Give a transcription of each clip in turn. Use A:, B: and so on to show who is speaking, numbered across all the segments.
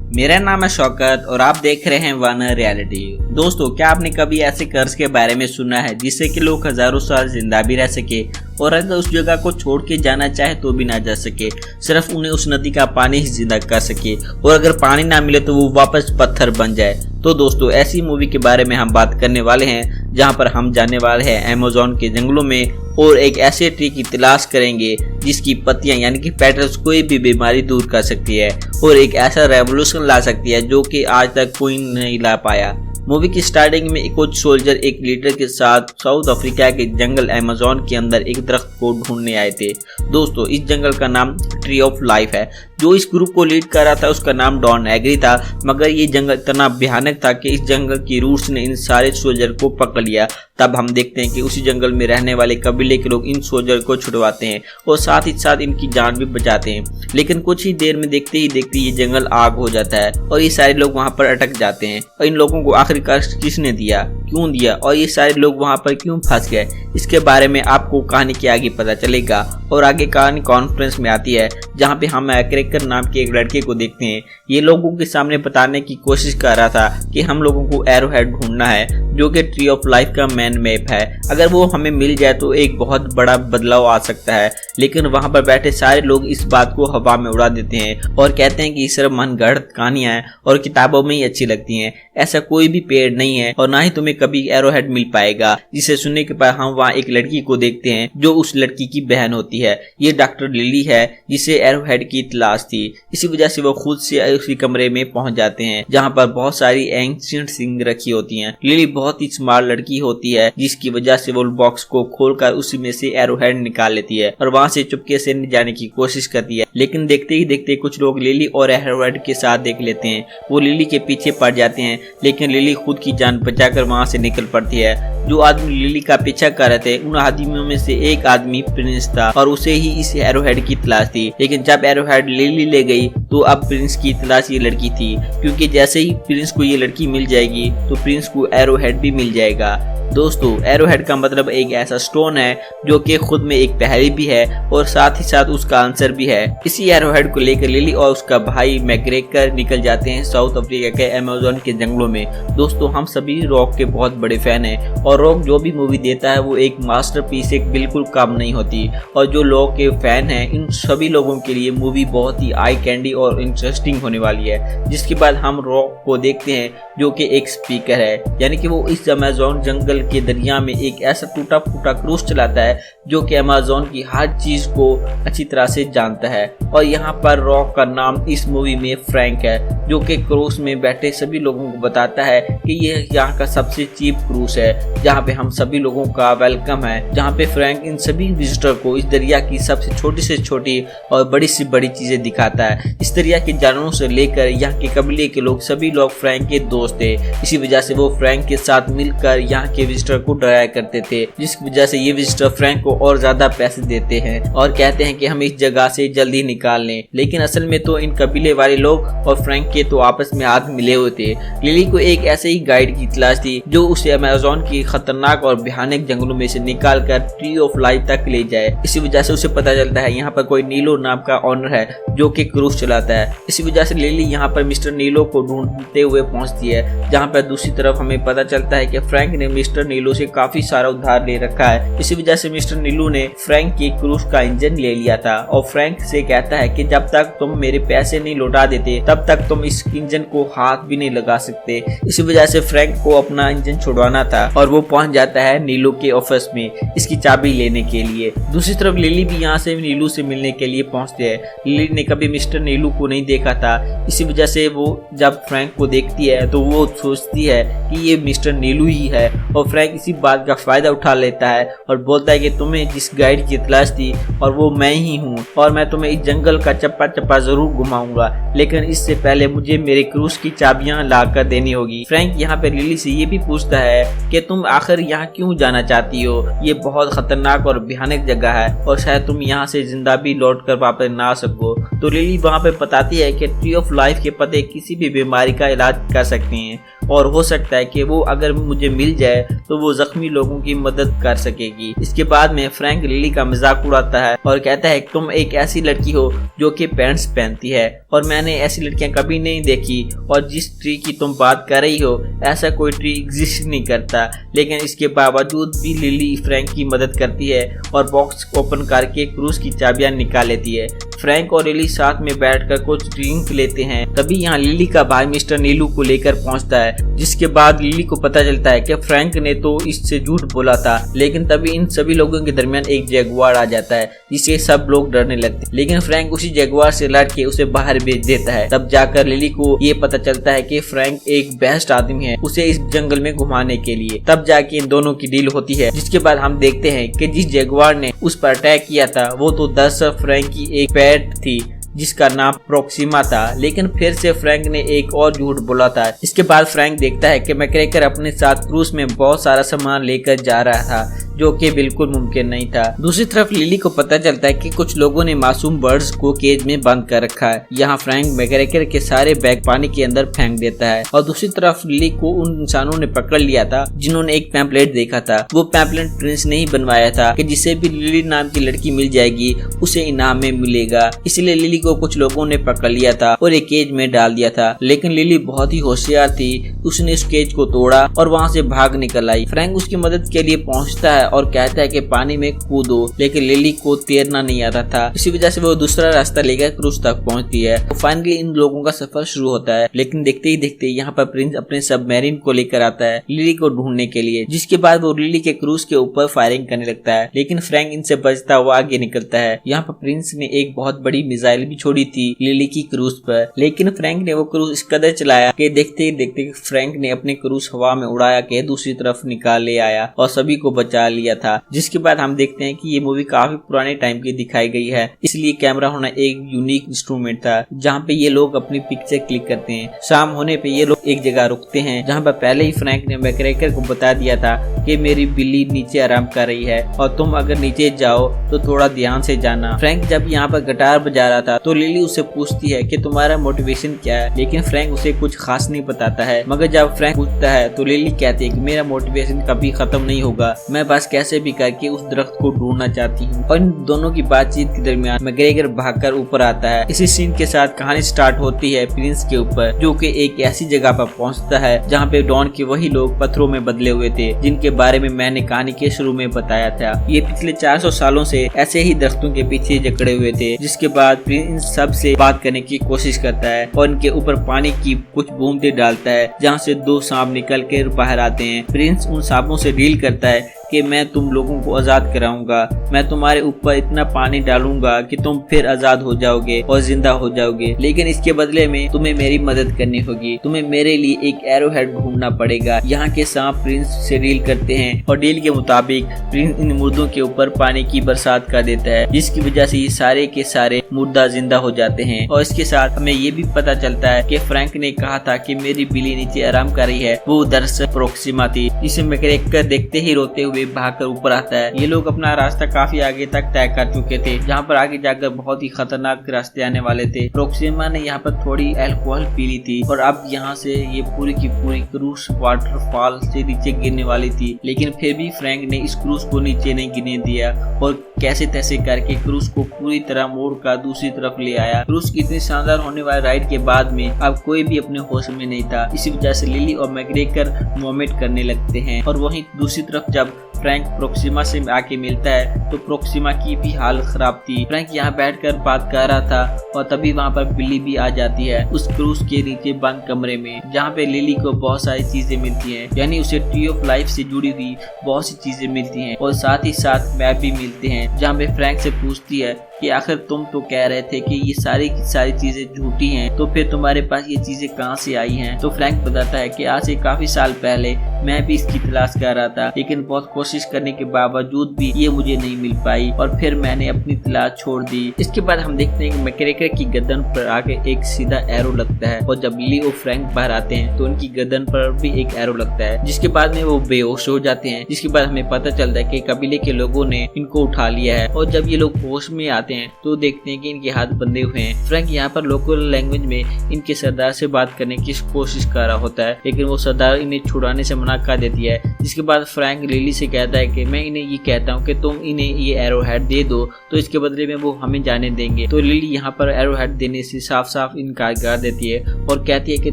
A: मेरा नाम है शौकत और आप देख रहे हैं वन रियलिटी। दोस्तों, क्या आपने कभी ऐसे कर्ज के बारे में सुना है जिससे कि लोग हजारों साल जिंदा भी रह सके और अगर उस जगह को छोड़ के जाना चाहे तो भी ना जा सके, सिर्फ उन्हें उस नदी का पानी ही जिंदा कर सके और अगर पानी ना मिले तो वो वापस पत्थर बन जाए। तो दोस्तों, ऐसी मूवी के बारे में हम बात करने वाले हैं जहां पर हम जाने वाले हैं अमेज़न के जंगलों में और एक ऐसे ट्री की तलाश करेंगे जिसकी पत्तियां यानी कि पेटल्स कोई भी बीमारी दूर कर सकती है और एक ऐसा रेवोल्यूशन ला सकती है जो कि आज तक कोई नहीं ला पाया। मूवी की स्टार्टिंग में कुछ सोल्जर एक लीडर के साथ साउथ अफ्रीका के जंगल अमेज़न के अंदर एक दरख्त को ढूंढने आए थे। दोस्तों, इस जंगल का नाम ट्री ऑफ लाइफ है। जो इस ग्रुप को लीड कर रहा था उसका नाम डॉन एग्री था, मगर ये जंगल इतना भयानक था कि इस जंगल की रूट्स ने इन सारे सोल्जर को पकड़ लिया। तब हम देखते हैं कि उसी जंगल में रहने वाले कबीले के लोग इन सोल्जर को छुड़वाते हैं और साथ ही साथ इनकी जान भी बचाते हैं। लेकिन कुछ ही देर में देखते ही ये जंगल आग हो जाता है और ये सारे लोग वहां पर अटक जाते हैं। और इन लोगों को आखिरकार किसने दिया, क्यों दिया और ये सारे लोग वहां पर क्यों फंस गए, इसके बारे में आपको कहानी के आगे पता चलेगा। और आगे कहानी कॉन्फ्रेंस में आती है जहाँ पे हम क्रैकर नाम के एक लड़के को देखते हैं। ये लोगों के सामने बताने की कोशिश कर रहा था कि हम लोगों को एरोहेड ढूंढना है जो कि ट्री ऑफ लाइफ का मैन मैप है। अगर वो हमें मिल जाए तो एक बहुत बड़ा बदलाव आ सकता है। लेकिन वहां पर बैठे सारे लोग इस बात को हवा में उड़ा देते हैं और कहते हैं कि सिर्फ मनगढ़ंत कहानियां हैं और किताबों में ही अच्छी लगती हैं। ऐसा कोई भी पेड़ नहीं है और ना ही तुम्हें कभी एरोहेड मिल पाएगा। जिसे सुनने के बाद हम वहाँ एक लड़की को देखते हैं जो उस लड़की की बहन होती है। ये डॉक्टर लिली है जिसे एरोहेड की तलाश थी। इसी वजह से वो खुद से उसी कमरे में पहुंच जाते हैं जहाँ पर बहुत सारी एंशिएंट थिंग रखी होती हैं। लिली बहुत ही स्मार्ट लड़की होती है जिसकी वजह से वो बॉक्स को खोलकर उसी में से एरोहेड निकाल लेती है और वहां से चुपके से जाने की कोशिश करती है। लेकिन देखते ही देखते कुछ लोग लिली और एरोहेड के साथ देख लेते हैं। वो लिली के पीछे पड़ जाते हैं लेकिन लिली खुद की जान बचाकर वहां से निकल पड़ती है। जो आदमी लिली का पीछा कर रहे थे उन आदमियों में से एक आदमी प्रिंस था और उसे ही इस एरोहेड की तलाश थी। लेकिन जब एरोहेड लिली ले गई तो अब प्रिंस की तलाश ये लड़की थी, क्योंकि जैसे ही प्रिंस को ये लड़की मिल जाएगी तो प्रिंस को एरोहेड भी मिल जाएगा। दोस्तों, एरोहेड का मतलब एक ऐसा स्टोन है जो कि खुद में एक पहेली भी है और साथ ही साथ उसका आंसर भी है। इसी एरोहेड को लेकर लिली और उसका भाई मैकग्रेगर निकल जाते हैं साउथ अफ्रीका के अमेज़न के जंगलों में। दोस्तों, हम सभी रॉक के बहुत बड़े फैन हैं और रॉक जो भी मूवी देता है वो एक मास्टरपीस, एक बिल्कुल कम नहीं होती। और जो रॉक के फैन हैं इन सभी लोगों के लिए मूवी बहुत ही आई कैंडी और इंटरेस्टिंग होने वाली है। जिसके बाद हम रॉक को देखते हैं जो कि एक स्पीकर है, यानी कि वो इस अमेज़न जंगल के दरिया में एक ऐसा टूटा फूटा क्रूज चलाता है जो कि अमेज़न की हर चीज को अच्छी तरह से जानता है। और यहाँ पर रॉक का नाम इस मूवी में फ्रैंक है जो कि क्रूज में बैठे सभी लोगों को बताता है कि ये यहाँ का सबसे चीप क्रूज है जहाँ पे हम सभी लोगों का वेलकम है। जहाँ पे फ्रैंक इन सभी विजिटर को इस दरिया की सबसे छोटी से छोटी और बड़ी से बड़ी चीजें दिखाता है। इस दरिया के जानवरों से लेकर यहाँ के कबीले के लोग सभी लोग फ्रैंक के दोस्त थे। इसी वजह से वो फ्रैंक के साथ मिलकर यहाँ के विजिटर को डराया करते थे, जिसकी वजह से ये विजिटर फ्रैंक को और ज्यादा पैसे देते हैं और कहते हैं कि हम इस जगह से जल्दी निकाल लें। लेकिन असल में तो इन कबीले वाले लोग और फ्रैंक के तो आपस में हाथ मिले हुए थे। लिली को एक ऐसे ही गाइड की तलाश थी जो उसे अमेज़न की खतरनाक और भयानक जंगलों में से निकाल कर ट्री ऑफ लाइफ तक ले जाए। इसी वजह से उसे पता चलता है यहाँ पर कोई नीलो नाम का ऑनर है जो कि क्रूज चलाता है। इसी वजह से लिली यहाँ पर मिस्टर नीलो को ढूंढते हुए पहुंचती है, जहाँ पर दूसरी तरफ हमें पता चलता है कि फ्रैंक ने मिस्टर नीलो से काफी सारा उधार ले रखा है। इसी वजह से मिस्टर नीलो ने फ्रैंक की क्रूज का इंजन ले लिया था और फ्रैंक से कहता है कि जब तक तुम मेरे पैसे नहीं लौटा देते तब तक तुम इस इंजन को हाथ भी नहीं लगा सकते। इसी वजह से फ्रैंक को अपना इंजन छुड़वाना था और वो पहुंच जाता है नीलो के ऑफिस में इसकी चाबी लेने के लिए। दूसरी तरफ लिली भी यहाँ से नीलो से मिलने के लिए पहुंचती है। लिली ने कभी मिस्टर नीलो को नहीं देखा था, इसी वजह से वो जब फ्रैंक को देखती है तो वो सोचती है कि ये मिस्टर नीलो ही है और फ्रैंक इसी बात का फायदा उठा लेता है और बोलता है कि तुम्हें जिस गाइड की तलाश थी और वो मैं ही हूँ और मैं तुम्हें इस जंगल का चप्पा चप्पा जरूर घुमाऊंगा, लेकिन इससे पहले मुझे मेरे क्रूज की चाबियां लाकर देनी होगी। फ्रैंक यहाँ पे लिली से ये भी पूछता है कि तुम आखिर यहाँ क्यों जाना चाहती हो, ये बहुत खतरनाक और भयानक जगह है और शायद तुम यहाँ से जिंदा भी लौट कर वापस ना आ सको। तो लिली वहाँ पे बताती है कि ट्री ऑफ लाइफ के पत्ते किसी भी बीमारी का इलाज कर सकते हैं और हो सकता है कि वो अगर मुझे मिल जाए तो वो जख्मी लोगों की मदद कर सकेगी। इसके बाद में फ्रैंक लिली का मजाक उड़ाता है और कहता है तुम एक ऐसी लड़की हो जो कि पैंट्स पहनती है और मैंने ऐसी लड़कियां कभी नहीं देखी, और जिस ट्री की तुम बात कर रही हो ऐसा कोई ट्री एग्जिस्ट नहीं करता। लेकिन इसके बावजूद भी लिली फ्रैंक की मदद करती है और बॉक्स ओपन करके क्रूज की चाबियां निकाल लेती है। फ्रैंक और लिली साथ में बैठकर कुछ ड्रिंक लेते हैं। तभी यहाँ लिली का भाई मिस्टर नीलू को लेकर पहुंचता है, जिसके बाद लिली को पता चलता है कि फ्रैंक ने तो इससे झूठ बोला था। लेकिन तभी इन सभी लोगों के दरमियान एक जगुआर आ जाता है जिससे सब लोग डरने लगते हैं। लेकिन फ्रैंक उसी जगुआर से लड़ के उसे बाहर भेज देता है। तब जाकर लिली को ये पता चलता है कि फ्रैंक एक बेस्ट आदमी है उसे इस जंगल में घुमाने के लिए। तब जाके इन दोनों की डील होती है, जिसके बाद हम देखते हैं कि जिस जगुआर ने उस पर अटैक किया था वो तो दरअसल फ्रैंक की एक पेट थी जिसका नाम प्रोक्सिमा था। लेकिन फिर से फ्रैंक ने एक और झूठ बोला था। इसके बाद फ्रैंक देखता है कि मैकग्रेगर अपने साथ क्रूज में बहुत सारा सामान लेकर जा रहा था जो कि बिल्कुल मुमकिन नहीं था। दूसरी तरफ लिली को पता चलता है कि कुछ लोगों ने मासूम बर्ड्स को केज में बंद कर रखा है। यहाँ फ्रैंक मैकग्रेगर के सारे बैग पानी के अंदर फेंक देता है और दूसरी तरफ लिली को उन इंसानों ने पकड़ लिया था जिन्होंने एक पैम्पलेट देखा था। वो पैम्पलेट प्रिंस ने ही बनवाया था कि जिसे भी लिली नाम की लड़की मिल जाएगी उसे इनाम में मिलेगा। इसलिए लिली को कुछ लोगों ने पकड़ लिया था और एक केज में डाल दिया था। लेकिन लिली बहुत ही होशियार थी, उसने उस केज को तोड़ा और वहाँ से भाग निकल आई। फ्रैंक उसकी मदद के लिए पहुँचता है और कहता है कि पानी में कूदो, लेकिन लिली को तैरना नहीं आता था। इसी वजह से वो दूसरा रास्ता लेकर क्रूज तक पहुँचती है। तो फाइनली इन लोगों का सफर शुरू होता है। लेकिन देखते ही देखते यहाँ पर प्रिंस अपने सबमरीन को लेकर आता है लिली को ढूंढने के लिए, जिसके बाद वो लिली के क्रूज के ऊपर फायरिंग करने लगता है। लेकिन फ्रैंक इनसे बचता हुआ आगे निकलता है। यहाँ पर प्रिंस ने एक बहुत बड़ी मिसाइल भी छोड़ी थी लिली की क्रूज पर, लेकिन फ्रैंक ने वो क्रूज इस कदर चलाया कि देखते ही देखते फ्रैंक ने अपने क्रूज हवा में उड़ाया के दूसरी तरफ निकाल ले आया और सभी को बचा लिया था। जिसके बाद हम देखते हैं कि ये मूवी काफी पुराने टाइम की दिखाई गई है, इसलिए कैमरा होना एक यूनिक इंस्ट्रूमेंट था जहाँ पे ये लोग अपनी पिक्चर क्लिक करते हैं। शाम होने पे ये लोग एक जगह रुकते हैं जहाँ पर पहले ही फ्रैंक ने मैकग्रेगर को बता दिया था कि मेरी बिल्ली नीचे आराम कर रही है और तुम अगर नीचे जाओ तो थोड़ा ध्यान से जाना। फ्रैंक जब यहाँ पर गिटार बजा रहा था तो लिली उससे पूछती है कि तुम्हारा मोटिवेशन क्या है, लेकिन फ्रैंक उसे कुछ खास नहीं बताता है। मगर जब फ्रैंक पूछता है तो लिली कहती है कि मेरा मोटिवेशन कभी खत्म नहीं होगा, मैं बस कैसे भी करके उस दरख्त को ढूंढना चाहती हूँ। और इन दोनों की बातचीत के दरमियान मैकग्रेगर भागकर ऊपर आता है। इसी सीन के साथ कहानी स्टार्ट होती है प्रिंस के ऊपर, जो कि एक ऐसी जगह पर पहुँचता है जहाँ पे डॉन के वही लोग पत्थरों में बदले हुए थे जिनके बारे में मैंने कहानी के शुरू में बताया था। ये पिछले 400 सालों से ऐसे ही दरख्तों के पीछे जकड़े हुए थे। जिसके बाद प्रिंस सब से बात करने की कोशिश करता है और इनके ऊपर पानी की कुछ बूंदें डालता है जहाँ से 2 सांप निकल कर बाहर आते हैं। प्रिंस उन सांपों से डील करता है कि मैं तुम लोगों को आजाद कराऊंगा, मैं तुम्हारे ऊपर इतना पानी डालूंगा कि तुम फिर आजाद हो जाओगे और जिंदा हो जाओगे, लेकिन इसके बदले में तुम्हें मेरी मदद करनी होगी, तुम्हें मेरे लिए एक एरो हेड ढूंढना पड़ेगा। यहाँ के सांप प्रिंस से डील करते हैं और डील के मुताबिक प्रिंस इन मुर्दों के ऊपर पानी की बरसात कर देता है, जिसकी वजह से ये सारे के सारे मुर्दा जिंदा हो जाते हैं। और इसके साथ हमें ये भी पता चलता है कि फ्रैंक ने कहा था कि मेरी बिल्ली नीचे आराम कर रही है, वो दरअसल प्रोक्सिमा थी, जिसे मैकग्रेगर देखते ही रोते हुए भागकर ऊपर आता है। ये लोग अपना रास्ता काफी आगे तक तय कर चुके थे, जहाँ पर आगे जाकर बहुत ही खतरनाक रास्ते आने वाले थे। प्रोक्सिमा ने यहाँ पर थोड़ी अल्कोहल पी ली थी और अब यहाँ से ये पूरी की पूरी क्रूज वाटरफॉल से नीचे गिरने वाली थी, लेकिन फिर भी फ्रैंक ने इस क्रूज को नीचे नहीं गिरने दिया और कैसे तैसे करके क्रूज को पूरी तरह मोड़ कर दूसरी तरफ ले आया। क्रूज की इतनी शानदार होने वाली राइड के बाद में अब कोई भी अपने होश में नहीं था। इसी वजह से लिली और मैकग्रेगर वॉमिट करने लगते हैं और वहीं दूसरी तरफ जब फ्रैंक प्रोक्सिमा से आके मिलता है तो प्रोक्सिमा की भी हालत खराब थी। फ्रैंक यहाँ बैठकर बात कर रहा था और तभी वहाँ पर बिल्ली भी आ जाती है उस क्रूज के नीचे बंद कमरे में, जहाँ पे लिली को बहुत सारी चीजें मिलती हैं, यानी उसे ट्री ऑफ लाइफ से जुड़ी हुई बहुत सी चीजें मिलती हैं और साथ ही साथ मैप भी मिलते हैं, जहाँ पे फ्रैंक से पूछती है कि आखिर तुम तो कह रहे थे कि ये सारी की सारी चीजें झूठी हैं, तो फिर तुम्हारे पास ये चीजें कहाँ से आई हैं? तो फ्रैंक बताता है कि आज से काफी साल पहले मैं भी इसकी तलाश कर रहा था, लेकिन बहुत कोशिश करने के बावजूद भी ये मुझे नहीं मिल पाई और फिर मैंने अपनी तलाश छोड़ दी। इसके बाद हम देखते हैं कि मैकग्रेगर की गर्दन पर आगे एक सीधा एरो लगता है और जब लिली और फ्रैंक बाहर आते हैं तो उनकी गर्दन पर भी एक एरो लगता है, जिसके बाद में वो बेहोश हो जाते हैं। जिसके बाद हमें पता चलता है कि कबीले के लोगों ने इनको उठा लिया है और जब ये लोग होश में आते आते हैं तो देखते हैं कि इनके हाथ बंधे हुए हैं। फ्रैंक यहाँ पर लोकल लैंग्वेज में इनके सरदार से बात करने की कोशिश कर रहा होता है, लेकिन वो सरदार इन्हें छुड़ाने से मना कर देती है। जिसके बाद फ्रैंक लिली से कहता है कि मैं इन्हें ये कहता हूँ कि तुम इन्हें ये एरो हेड दे दो तो इसके बदले में वो हमें जाने देंगे। तो लिली यहाँ पर एरो हेड देने से साफ साफ इनकार कर देती है और कहती है कि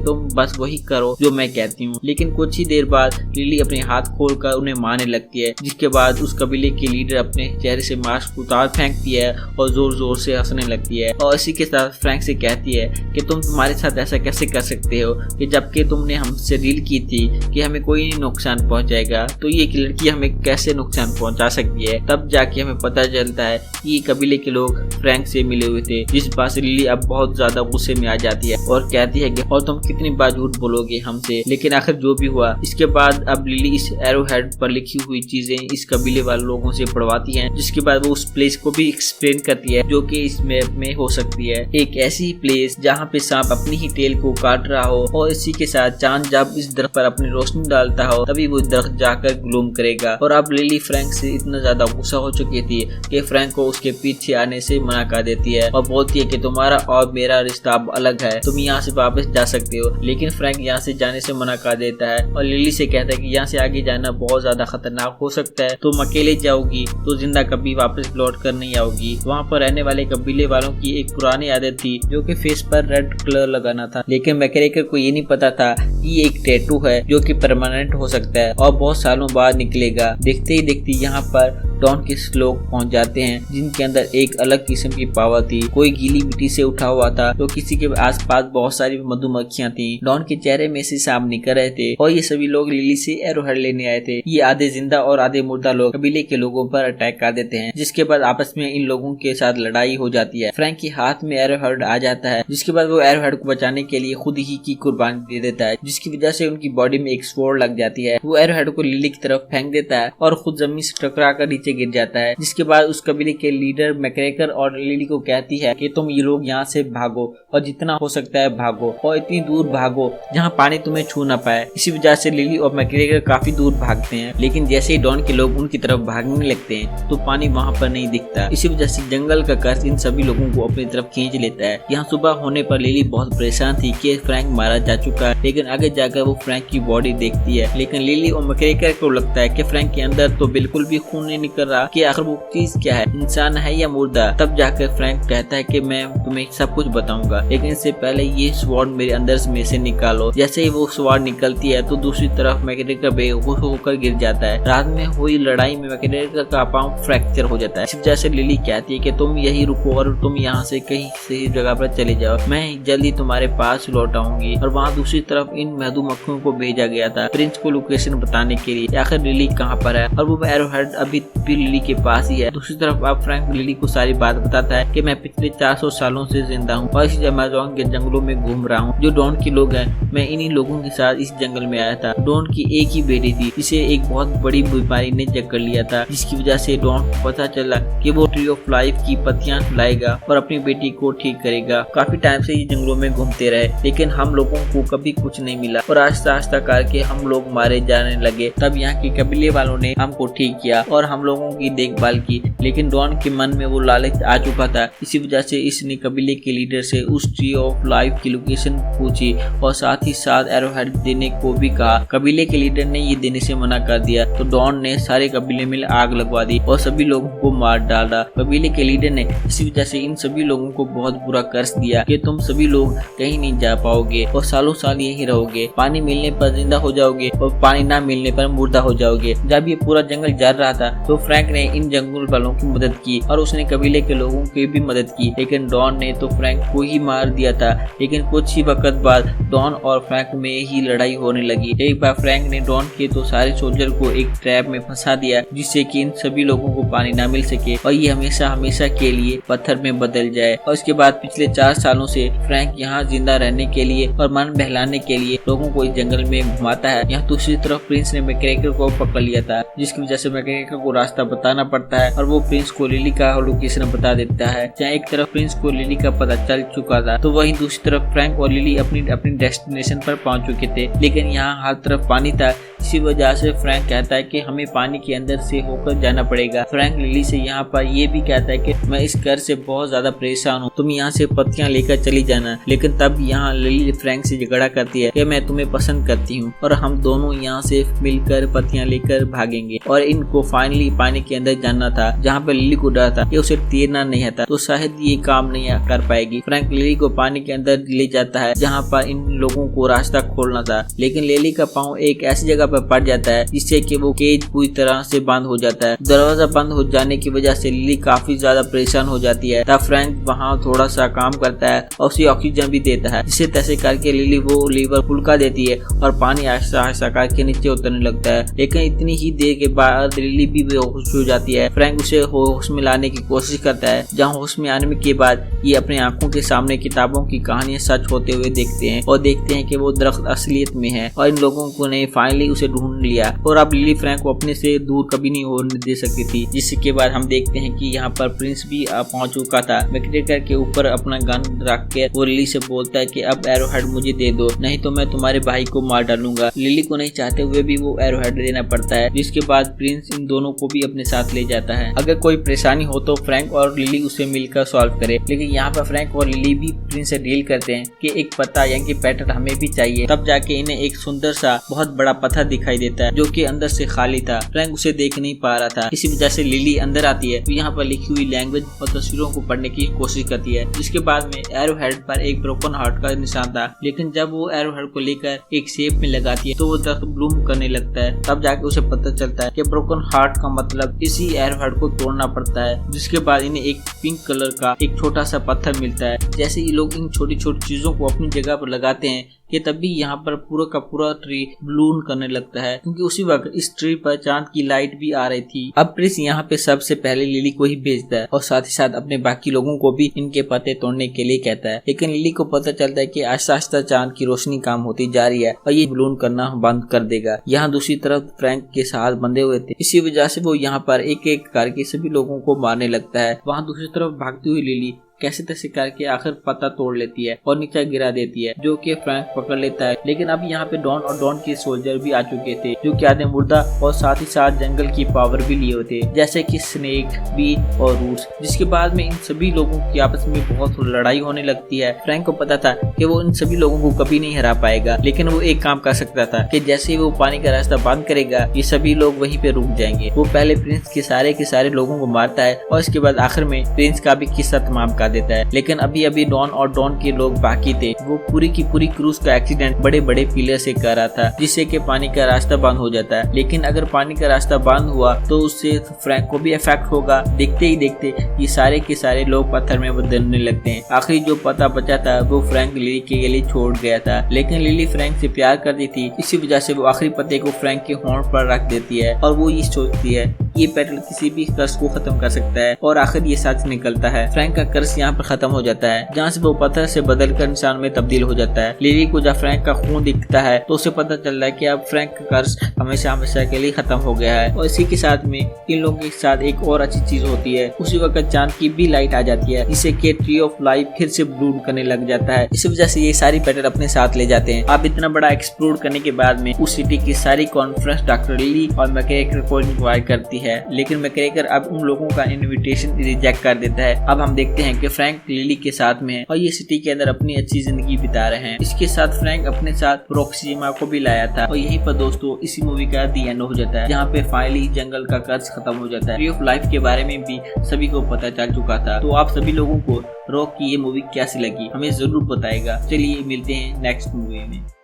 A: तुम बस वही करो जो मैं कहती हूँ। लेकिन कुछ ही देर बाद लिली अपने हाथ खोलकर उन्हें मारने लगती है, जिसके बाद उस कबीले की लीडर अपने चेहरे से मास्क उतार फेंकती है और जोर जोर से हंसने लगती है और इसी के साथ फ्रैंक से कहती है कि तुम तुम्हारे साथ ऐसा कैसे कर सकते हो कि जबकि तुमने हमसे डील की थी कि हमें कोई नुकसान पहुंचाएगा, तो ये एक लड़की हमें कैसे नुकसान पहुंचा सकती है। तब जाके हमें पता चलता है कि ये कबीले के लोग फ्रैंक से मिले हुए थे, जिस बात से लिली अब बहुत ज्यादा गुस्से में आ जाती है और कहती है कि और तुम कितनी बार झूठ बोलोगे हमसे। लेकिन आखिर जो भी हुआ, इसके बाद अब लिली इस एरो हेड पर लिखी हुई चीजें इस कबीले वाले लोगों से पढ़वाती है, जिसके बाद वो उस प्लेस को भी एक्सप्लेन करती है जो कि इस मैप में हो सकती है। एक ऐसी प्लेस जहाँ पे सांप अपनी ही टेल को काट रहा हो और इसी के साथ चांद जब इस दरख्त पर अपनी रोशनी डालता हो तभी वो दरख्त जाकर ग्लूम करेगा। और अब लिली फ्रैंक से इतना ज्यादा गुस्सा हो चुकी थी कि फ्रैंक को उसके पीछे आने से मना कर देती है और बोलती है कि तुम्हारा और मेरा रिश्ता अब अलग है, तुम यहाँ से वापस जा सकते हो। लेकिन फ्रैंक यहाँ से जाने से मना कर देता है और लिली से कहता है कि यहाँ से आगे जाना बहुत ज्यादा खतरनाक हो सकता है, तुम अकेले जाओगी तो जिंदा कभी वापस लौट कर नहीं आओगी। वहाँ पर रहने वाले कबीले वालों की एक पुरानी आदत थी जो कि फेस पर रेड कलर लगाना था, लेकिन मैकग्रेगर को ये नहीं पता था कि एक टैटू है जो कि परमानेंट हो सकता है और बहुत सालों बाद निकलेगा। देखते ही देखते यहाँ पर डॉन के लोग पहुंच जाते हैं जिनके अंदर एक अलग किस्म की पावर थी। कोई गीली मिट्टी से उठा हुआ था तो किसी के आसपास बहुत सारी मधुमक्खियां थी। डॉन के चेहरे में से सांप निकल रहे थे और ये सभी लोग लिली से एरोहेड लेने आए थे। ये आधे जिंदा और आधे मुर्दा लोग कबीले के लोगों पर अटैक कर देते हैं, जिसके बाद आपस में इन लोगों के साथ लड़ाई हो जाती है। फ्रैंक के हाथ में एरोहेड आ जाता है, जिसके बाद वो एरोहेड को बचाने के लिए खुद ही की कुर्बानी दे देता है, जिसकी वजह से उनकी बॉडी में एक स्वॉर्ड लग जाती है। वो एरोहेड को लिली की तरफ फेंक देता है और खुद जमीन से टकरा कर नीचे गिर जाता है। जिसके बाद उस कबीले के लीडर मैकग्रेगर और लिली को कहती है कि तुम ये लोग यहाँ से भागो और जितना हो सकता है भागो और इतनी दूर भागो जहाँ पानी तुम्हें छू ना पाए। इसी वजह से लिली और मैकग्रेगर काफी दूर भागते हैं, लेकिन जैसे ही डॉन के लोग उनकी तरफ भागने लगते हैं तो पानी वहाँ पर नहीं दिखता। इसी वजह से जंगल का कर्ज इन सभी लोगों को अपनी तरफ खींच लेता है। यहाँ सुबह होने पर लिली बहुत परेशान थी कि फ्रैंक मारा जा चुका है, लेकिन आगे जाकर वो फ्रैंक की बॉडी देखती है। लेकिन लिली और मैकग्रेगर को लगता है कि फ्रैंक के अंदर तो बिल्कुल भी खून नहीं निकल रहा, कि आखिर वो चीज क्या है, इंसान है या मुर्दा। तब जाकर फ्रैंक कहता है कि मैं तुम्हें सब कुछ बताऊंगा, लेकिन इससे पहले ये स्वॉर्ड मेरे अंदर में से निकालो। जैसे ही वो स्वॉर्ड निकलती है तो दूसरी तरफ मैकग्रेगर बेहोश होकर गिर जाता है। रात में हुई लड़ाई में मैकग्रेगर का पांव फ्रैक्चर हो जाता है। इस वजह से लिली कहती है कि तुम यही रुको और तुम यहाँ से कहीं सही जगह पर चले जाओ, मैं जल्दी तुम्हारे पास लौट आऊंगी। और वहाँ दूसरी तरफ इन मधुमक्खियों को भेजा गया था प्रिंस को लोकेशन बताने के लिए आखिर लिली कहाँ पर है, और वो एरोहेड अभी भी लिली के पास ही है। दूसरी तरफ अब फ्रैंक लिली को सारी बात बताता है कि मैं पिछले 400 सालों से जिंदा हूँ और इस अमेज़न के जंगलों में घूम रहा हूँ। जो डॉन के लोग हैं, मैं इन्हीं लोगों के साथ इस जंगल में आया था। डॉन की एक ही बेटी थी, इसे एक बहुत बड़ी बीमारी ने जकड़ लिया था, जिसकी वजह से डॉन को पता चला कि वो ट्री ऑफ लाइफ की पत्तियां लाएगा और अपनी बेटी को ठीक करेगा। काफी टाइम से ये जंगलों में घूमते रहे, लेकिन हम लोगों को कभी कुछ नहीं मिला और आस्ता आस्ता करके हम लोग मारे जाने लगे। तब यहाँ के कबीले वालों ने हमको ठीक किया और हम लोगों की देखभाल की, लेकिन डॉन के मन में वो लालच आ चुका था। इसी वजह से इसने कबीले के लीडर से उस ट्री ऑफ लाइफ की लोकेशन पूछी और साथ ही साथ एरोहेड देने को भी कहा। कबीले के लीडर ने ये देने से मना कर दिया तो डॉन ने सारे कबीले में आग लगवा दी और सभी लोगों को मार डाला। कबीले के लीडर ने इसी वजह से इन सभी लोगों को बहुत बुरा कर्ज दिया कि तुम सभी लोग कहीं नहीं जा पाओगे और सालों साल यही रहोगे, पानी मिलने पर जिंदा हो जाओगे और पानी ना मिलने पर मुर्दा हो जाओगे। जब ये पूरा जंगल जल रहा था तो फ्रैंक ने इन जंगल वालों की मदद की और उसने कबीले के लोगों की भी मदद की, लेकिन डॉन ने तो फ्रैंक को ही मार दिया था। लेकिन कुछ ही वक्त बाद डॉन और फ्रैंक में ही लड़ाई होने लगी। एक बार फ्रैंक ने डॉन के तो सारे सोल्जर को एक ट्रैप में फंसा दिया, जिससे कि इन सभी लोगों को पानी ना मिल सके और ये हमेशा हमेशा के लिए पत्थर में बदल जाए। और इसके बाद पिछले 4 सालों से फ्रैंक यहाँ जिंदा रहने के लिए और मन बहलाने के लिए लोगों को इस जंगल में घुमाता है। यहाँ दूसरी तरफ प्रिंस ने मैकग्रेगर को पकड़ लिया था, जिसकी वजह से मैकग्रेगर को रास्ता रास्ता बताना पड़ता है और वो प्रिंस को लिली का लोकेशन बता देता है। जहाँ एक तरफ प्रिंस को लिली का पता चल चुका था तो वहीं दूसरी तरफ फ्रैंक और लिली अपनी डेस्टिनेशन पर पहुंच चुके थे, लेकिन यहाँ हर तरफ पानी था। इसी वजह से फ्रैंक कहता है कि हमें पानी के अंदर से होकर जाना पड़ेगा। फ्रैंक लिली से यहाँ पर ये भी कहता है कि मैं इस घर से बहुत ज्यादा परेशान हूँ, तुम यहाँ से पत्तियाँ लेकर चली जाना। लेकिन तब यहाँ लिली फ्रैंक से झगड़ा करती है कि मैं तुम्हें पसंद करती हूँ और हम दोनों यहाँ से मिलकर पत्तियाँ लेकर भागेंगे। और इनको फाइनली पानी के अंदर जाना था जहाँ पे लिली को डर था कि उसे तैरना नहीं आता तो शायद ये काम नहीं कर पाएगी। फ्रैंक लिली को पानी के अंदर ले जाता है जहाँ पर इन लोगों को रास्ता खोलना था, लेकिन लिली का पाँव एक ऐसी जगह पर पड़ जाता है जिससे कि वो केज पूरी तरह से बंद हो जाता है। दरवाजा बंद हो जाने की वजह से लिली काफी ज्यादा परेशान हो जाती है। तब फ्रैंक वहाँ थोड़ा सा काम करता है और उसे ऑक्सीजन भी देता है, जिसे तैसे करके लिली वो लीवर फुल्का देती है और पानी आहिस्ता आहिस्ता करके नीचे उतरने लगता है। लेकिन इतनी ही देर के बाद लिली भी बेहोश हो जाती है। फ्रैंक उसे होश में लाने की कोशिश करता है, जहाँ होश में आने के बाद ये अपने आंखों के सामने किताबों की कहानियां सच होते हुए देखते हैं और देखते हैं कि वो दरख्त असलियत में है और इन लोगों को ने फाइनली उसे ढूंढ लिया। और अब लिली फ्रैंक को अपने से दूर कभी नहीं होने दे सकती थी, जिसके बाद हम देखते हैं कि यहाँ पर प्रिंस भी पहुंच चुका था। मैकग्रेगर के ऊपर अपना गन रख के वो लिली से बोलता है कि अब एरोहेड मुझे दे दो, नहीं तो मैं तुम्हारे भाई को मार डालूंगा। लिली को नहीं चाहते हुए भी वो एरोहेड देना पड़ता है, जिसके बाद प्रिंस इन दोनों को भी अपने साथ ले जाता है। अगर कोई परेशानी हो तो फ्रैंक और लिली उसे मिलकर सॉल्व करे, लेकिन यहाँ पर फ्रैंक और लिली भी प्रिंस से डील करते हैं कि एक पता यानी कि पैटर्न हमें भी चाहिए। तब जाके इन्हें एक सुंदर सा बहुत बड़ा पत्थर दिखाई देता है जो कि अंदर से खाली था। फ्रैंक उसे देख नहीं पा रहा था, इसी वजह से लिली अंदर आती है तो यहाँ पर लिखी हुई लैंग्वेज और तस्वीरों को पढ़ने की कोशिश करती है, जिसके बाद में एरोहेड पर एक ब्रोकन हार्ट का निशान था। लेकिन जब वो एरोहेड को लेकर एक शेप में लगाती है तो वो दरख्त ब्लूम करने लगता है। तब जाके उसे पता चलता है कि ब्रोकन हार्ट का मतलब किसी एरोहेड को तोड़ना पड़ता है, जिसके बाद इन्हें एक पिंक कलर का एक छोटा सा पत्थर मिलता है। जैसे ये लोग इन छोटी छोटी चीजों को अपनी जगह पर लगाते हैं कि तभी यहाँ पर पूरा का पूरा ट्री ब्लून करने लगता है, क्योंकि उसी वक्त इस ट्री पर चांद की लाइट भी आ रही थी। अब प्रिंस यहाँ पे सबसे पहले लिली को ही भेजता है और साथ ही साथ अपने बाकी लोगों को भी इनके पत्ते तोड़ने के लिए कहता है। लेकिन लिली को पता चलता है कि आहिस्ता आहिस्ता चांद की रोशनी कम होती जा रही है और ये ब्लून करना बंद कर देगा। यहाँ दूसरी तरफ फ्रैंक के साथ बंधे हुए थे, इसी वजह से वो यहाँ पर एक एक करके सभी लोगों को मारने लगता है। वहाँ दूसरी तरफ भागती हुई लिली कैसे तैसे करके आखिर पत्ता तोड़ लेती है और नीचे गिरा देती है, जो कि फ्रैंक पकड़ लेता है। लेकिन अब यहाँ पे डॉन और डॉन के सोल्जर भी आ चुके थे, जो कि आधे मुर्दा और साथ ही साथ जंगल की पावर भी लिए होते, जैसे कि स्नेक, बी और रूट्स। जिसके बाद में इन सभी लोगों की आपस में बहुत लड़ाई होने लगती है। फ्रैंक को पता था कि वो इन सभी लोगों को कभी नहीं हरा पाएगा, लेकिन वो एक काम कर सकता था कि जैसे ही वो पानी का रास्ता बंद करेगा ये सभी लोग वहीं पे रुक जाएंगे। वो पहले प्रिंस के सारे लोगों को मारता है और इसके बाद आखिर में प्रिंस का भी किस्सा तमाम देता है। लेकिन अभी डॉन और डॉन के लोग बाकी थे। वो पूरी की पूरी क्रूज का एक्सीडेंट बड़े बड़े पिलर से कर रहा था, जिससे कि पानी का रास्ता बंद हो जाता है। लेकिन अगर पानी का रास्ता बंद हुआ तो उससे फ्रैंक को भी इफेक्ट होगा। देखते ही देखते ये सारे के सारे लोग पत्थर में बदलने लगते हैं। आखिरी जो पता बचा था वो फ्रैंक लिली के लिए छोड़ गया था, लेकिन लिली फ्रैंक से प्यार करती थी, इसी वजह से वो आखिरी पत्ते को फ्रैंक के होंठ पर रख देती है और वो ये सोचती है ये पैटर्न किसी भी कर्ज को खत्म कर सकता है। और आखिर ये सच निकलता है। फ्रैंक का कर्ज यहाँ पर खत्म हो जाता है, जहाँ से वो पत्थर से बदलकर इंसान में तब्दील हो जाता है। लिली को जब फ्रैंक का खून दिखता है तो उसे पता चलता है कि अब फ्रैंक का कर्ज हमेशा हमेशा के लिए खत्म हो गया है। और इसी के साथ में इन लोगों के साथ एक और अच्छी चीज होती है। उसी वक्त चांद की भी लाइट आ जाती है, जिससे कि ट्री ऑफ लाइफ फिर से ब्लूम करने लग जाता है। इसी वजह से ये सारी पैटर्न अपने साथ ले जाते हैं। अब इतना बड़ा एक्सप्लोर करने के बाद में उस सिटी की सारी कॉन्फ्रेंस डॉक्टर लिली और मैकग्रेगर को इनवाइट करती है, लेकिन मैकग्रेगर अब उन लोगों का इनविटेशन रिजेक्ट कर देता है। अब हम देखते हैं कि फ्रैंक लिली के साथ में है और ये सिटी के अंदर अपनी अच्छी जिंदगी बिता रहे हैं। इसके साथ फ्रैंक अपने साथ प्रोक्सीमा को भी लाया था। और यहीं पर दोस्तों इसी मूवी का दी एंड हो जाता है, जहाँ पे फाइनली जंगल का कर्ज खत्म हो जाता है। ट्री ऑफ लाइफ के बारे में भी सभी को पता चल चुका था। तो आप सभी लोगों को रॉक की ये मूवी कैसी लगी हमें जरूर बताएगा। चलिए मिलते हैं नेक्स्ट मूवी में।